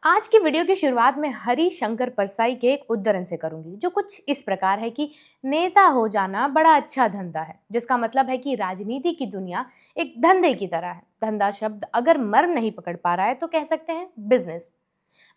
आज की वीडियो की शुरुआत में हरि शंकर परसाई के एक उद्धरण से करूंगी जो कुछ इस प्रकार है कि नेता हो जाना बड़ा अच्छा धंधा है, जिसका मतलब है कि राजनीति की दुनिया एक धंधे की तरह है। धंधा शब्द अगर मर्म नहीं पकड़ पा रहा है तो कह सकते हैं बिजनेस।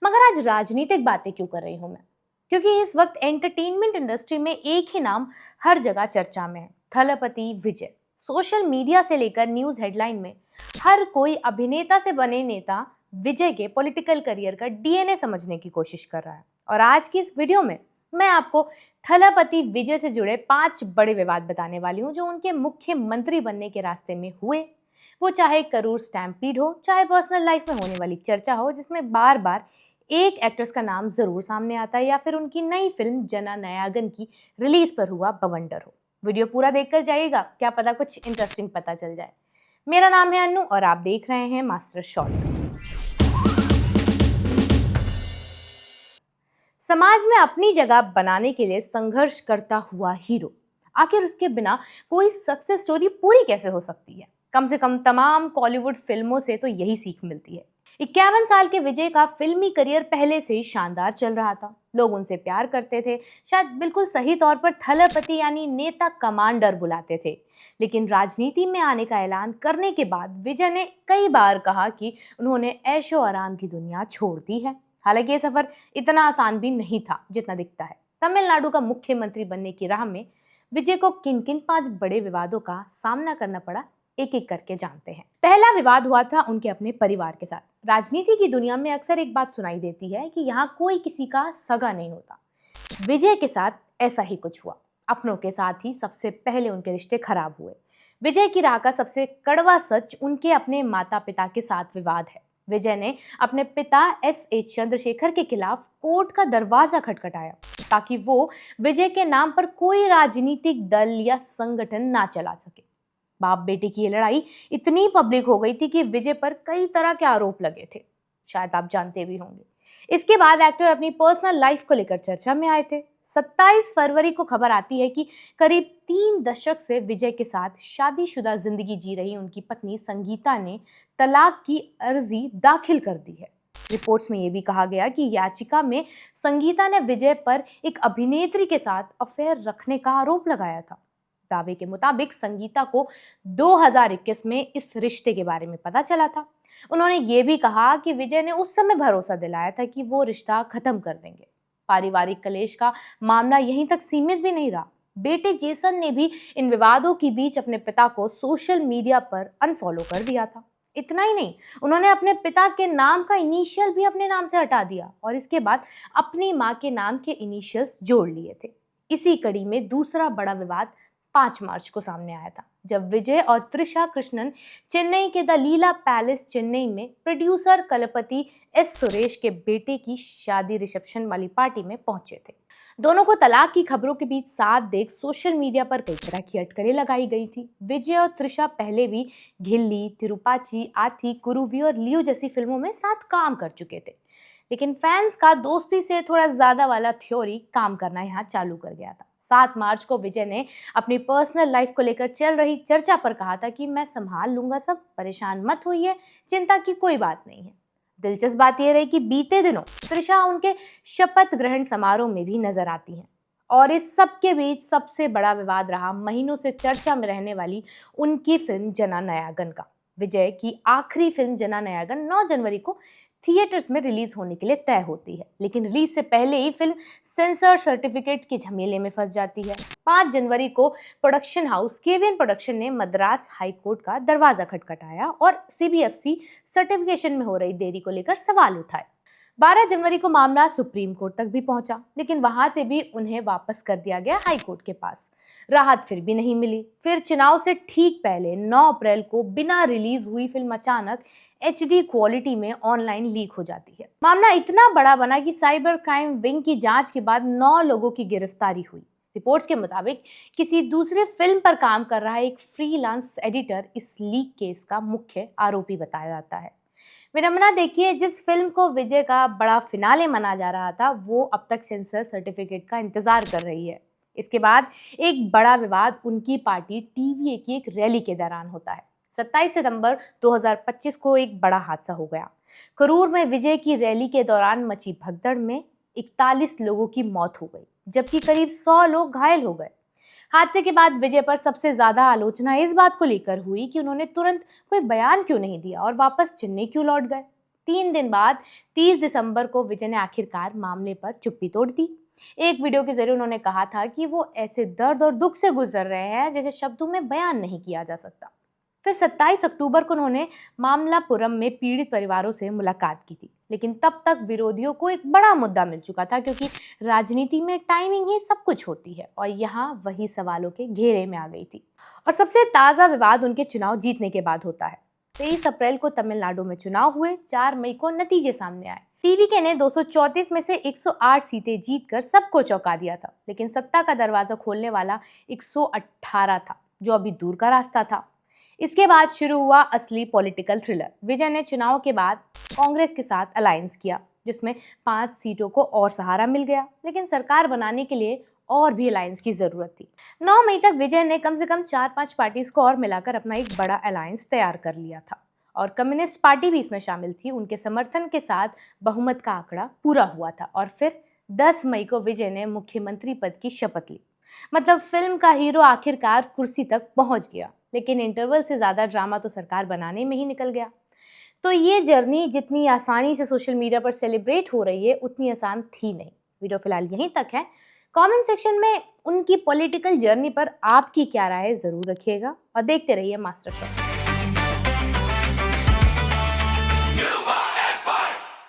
मगर आज राजनीतिक बातें क्यों कर रही हूं मैं? क्योंकि इस वक्त एंटरटेनमेंट इंडस्ट्री में एक ही नाम हर जगह चर्चा में है, थलपति विजय। सोशल मीडिया से लेकर न्यूज हेडलाइन में हर कोई अभिनेता से बने नेता विजय के पॉलिटिकल करियर का डीएनए समझने की कोशिश कर रहा है। और आज की इस वीडियो में मैं आपको थलपति विजय से जुड़े 5 बड़े विवाद बताने वाली हूं जो उनके मुख्यमंत्री बनने के रास्ते में हुए। वो चाहे करूर स्टैम्पीड हो, चाहे पर्सनल लाइफ में होने वाली चर्चा हो जिसमें बार बार एक एक्ट्रेस का नाम जरूर सामने आता है, या फिर उनकी नई फिल्म जना नयागन की रिलीज पर हुआ बवंडर हो। वीडियो पूरा देखकर जाइएगा, क्या पता कुछ इंटरेस्टिंग पता चल जाए। मेरा नाम है अन्नू और आप देख रहे हैं मास्टर शॉट। समाज में अपनी जगह बनाने के लिए संघर्ष करता हुआ हीरो, आखिर उसके बिना कोई सक्सेस स्टोरी पूरी कैसे हो सकती है? कम से कम तमाम कॉलीवुड फिल्मों से तो यही सीख मिलती है। 51 साल के विजय का फिल्मी करियर पहले से ही शानदार चल रहा था। लोग उनसे प्यार करते थे, शायद बिल्कुल सही तौर पर थलपति यानी नेता कमांडर बुलाते थे। लेकिन राजनीति में आने का ऐलान करने के बाद विजय ने कई बार कहा कि उन्होंने ऐशो आराम की दुनिया छोड़ दी है। हालांकि ये सफर इतना आसान भी नहीं था जितना दिखता है। तमिलनाडु का मुख्यमंत्री बनने की राह में विजय को किन किन 5 बड़े विवादों का सामना करना पड़ा, एक एक करके जानते हैं। पहला विवाद हुआ था उनके अपने परिवार के साथ। राजनीति की दुनिया में अक्सर एक बात सुनाई देती है कि यहाँ कोई किसी का सगा नहीं होता। विजय के साथ ऐसा ही कुछ हुआ। अपनों के साथ ही सबसे पहले उनके रिश्ते खराब हुए। विजय की राह का सबसे कड़वा सच उनके अपने माता पिता के साथ विवाद है। विजय ने अपने पिता S.A. चंद्रशेखर के खिलाफ कोर्ट का दरवाजा खटखटाया ताकि वो विजय के नाम पर कोई राजनीतिक दल या संगठन ना चला सके। बाप बेटे की ये लड़ाई इतनी पब्लिक हो गई थी कि विजय पर कई तरह के आरोप लगे थे, शायद आप जानते भी होंगे। इसके बाद एक्टर अपनी पर्सनल लाइफ को लेकर चर्चा में आए थे। 27 फरवरी को खबर आती है कि करीब 3 दशक से विजय के साथ शादीशुदा जिंदगी जी रही उनकी पत्नी संगीता ने तलाक की अर्जी दाखिल कर दी है। रिपोर्ट्स में यह भी कहा गया कि याचिका में संगीता ने विजय पर एक अभिनेत्री के साथ अफेयर रखने का आरोप लगाया था। दावे के मुताबिक संगीता को 2021 में इस रिश्ते के बारे में पता चला था। उन्होंने ये भी कहा कि विजय ने उस समय भरोसा दिलाया था कि वो रिश्ता खत्म कर देंगे। पारिवारिक कलेश का मामला यहीं तक सीमित भी नहीं रहा। बेटे जेसन ने भी इन विवादों के बीच अपने पिता को सोशल मीडिया पर अनफॉलो कर दिया था। इतना ही नहीं, उन्होंने अपने पिता के नाम का इनिशियल भी अपने नाम से हटा दिया और इसके बाद अपनी मां के नाम के इनिशियल्स जोड़ लिए थे। इसी कड़ी में दूसरा बड़ा विवाद 5 मार्च को सामने आया था, जब विजय और त्रिशा कृष्णन चेन्नई के द लीला पैलेस चेन्नई में प्रोड्यूसर कलपति S. सुरेश के बेटे की शादी रिसेप्शन वाली पार्टी में पहुंचे थे। दोनों को तलाक की खबरों के बीच साथ देख सोशल मीडिया पर कई तरह की अटकलें लगाई गई थी। विजय और त्रिशा पहले भी घिल्ली, तिरुपाची, आथी, कुरुवी और लियो जैसी फिल्मों में साथ काम कर चुके थे। लेकिन फैंस का दोस्ती से थोड़ा ज्यादा वाला थ्योरी काम करना यहाँ चालू कर गया था। 7 मार्च को विजय ने अपनी पर्सनल लाइफ को लेकर चल रही चर्चा पर कहा था कि मैं संभाल लूंगा सब, परेशान मत होइए, चिंता की कोई बात नहीं है। दिलचस्प बात यह रही कि बीते दिनों त्रिशा उनके शपथ ग्रहण समारोह में भी नजर आती हैं। और इस सब के बीच सबसे बड़ा विवाद रहा महीनों से चर्चा में रहने वाली उनकी फिल्म जना नयागन का। विजय की आखिरी फिल्म जना नयागन 9 जनवरी को थिएटर्स में रिलीज होने के लिए तय होती है, लेकिन रिलीज से पहले ही फिल्म सेंसर सर्टिफिकेट के झमेले में फंस जाती है। 5 जनवरी को प्रोडक्शन हाउस KVN प्रोडक्शन ने मद्रास हाई कोर्ट का दरवाजा खटखटाया और CBFC सर्टिफिकेशन में हो रही देरी को लेकर सवाल उठाए। 12 जनवरी को मामला सुप्रीम कोर्ट तक भी पहुंचा, लेकिन वहां से भी उन्हें वापस कर दिया गया हाई कोर्ट के पास। राहत फिर भी नहीं मिली। फिर चुनाव से ठीक पहले 9 अप्रैल को बिना रिलीज हुई फिल्म अचानक HD क्वालिटी में ऑनलाइन लीक हो जाती है। मामला इतना बड़ा बना कि साइबर क्राइम विंग की जांच के बाद 9 लोगों की गिरफ्तारी हुई। रिपोर्ट्स के मुताबिक किसी दूसरे फिल्म पर काम कर रहा एक फ्रीलांस एडिटर इस लीक केस का मुख्य आरोपी बताया जाता है। विडंबना देखिए, जिस फिल्म को विजय का बड़ा फिनाले माना जा रहा था वो अब तक सेंसर सर्टिफिकेट का इंतजार कर रही है। इसके बाद एक बड़ा विवाद उनकी पार्टी TVA की एक रैली के दौरान होता है। 27 सितंबर 2025 को एक बड़ा हादसा हो गया। करूर में विजय की रैली के दौरान मची भगदड़ में 41 लोगों की मौत हो गई, जबकि करीब 100 लोग घायल हो गए। हादसे के बाद विजय पर सबसे ज्यादा आलोचना इस बात को लेकर हुई कि उन्होंने तुरंत कोई बयान क्यों नहीं दिया और वापस चेन्नई क्यों लौट गए। 3 दिन बाद 30 दिसंबर को विजय ने आखिरकार मामले पर चुप्पी तोड़ दी। एक वीडियो के जरिए उन्होंने कहा था कि वो ऐसे दर्द और दुख से गुजर रहे हैं जैसे शब्दों में बयान नहीं किया जा सकता। फिर 27 अक्टूबर को उन्होंने मामलापुरम में पीड़ित परिवारों से मुलाकात की थी, लेकिन तब तक विरोधियों को एक बड़ा मुद्दा मिल चुका था, क्योंकि राजनीति में टाइमिंग ही सब कुछ होती है और यहाँ वही सवालों के घेरे में आ गई थी। और सबसे ताज़ा विवाद उनके चुनाव जीतने के बाद होता है। 23 अप्रैल को तमिलनाडु में चुनाव हुए, 4 मई को नतीजे सामने आए। टीवीके ने 234 में से 108 सीटें जीतकर सबको चौंका दिया था, लेकिन सत्ता का दरवाजा खोलने वाला 118 था, जो अभी दूर का रास्ता था। इसके बाद शुरू हुआ असली पॉलिटिकल थ्रिलर। विजय ने चुनाव के बाद कांग्रेस के साथ अलायंस किया, जिसमें 5 सीटों को और सहारा मिल गया, लेकिन सरकार बनाने के लिए और भी अलायंस की जरूरत थी। 9 मई तक विजय ने कम से कम 4-5 पार्टीज को और मिलाकर अपना एक बड़ा अलायंस तैयार कर लिया था और कम्युनिस्ट पार्टी भी इसमें शामिल थी। उनके समर्थन के साथ बहुमत का आंकड़ा पूरा हुआ था और फिर 10 मई को विजय ने मुख्यमंत्री पद की शपथ ली। मतलब फिल्म का हीरो आखिरकार कुर्सी तक पहुंच गया, लेकिन इंटरवल से ज्यादा ड्रामा तो सरकार बनाने में ही निकल गया। तो ये जर्नी जितनी आसानी से सोशल मीडिया पर सेलिब्रेट हो रही है, उतनी आसान थी नहीं। वीडियो फिलहाल यहीं तक है। कमेंट सेक्शन में उनकी पॉलिटिकल जर्नी पर आपकी क्या राय है जरूर रखिएगा और देखते रहिए मास्टर शो।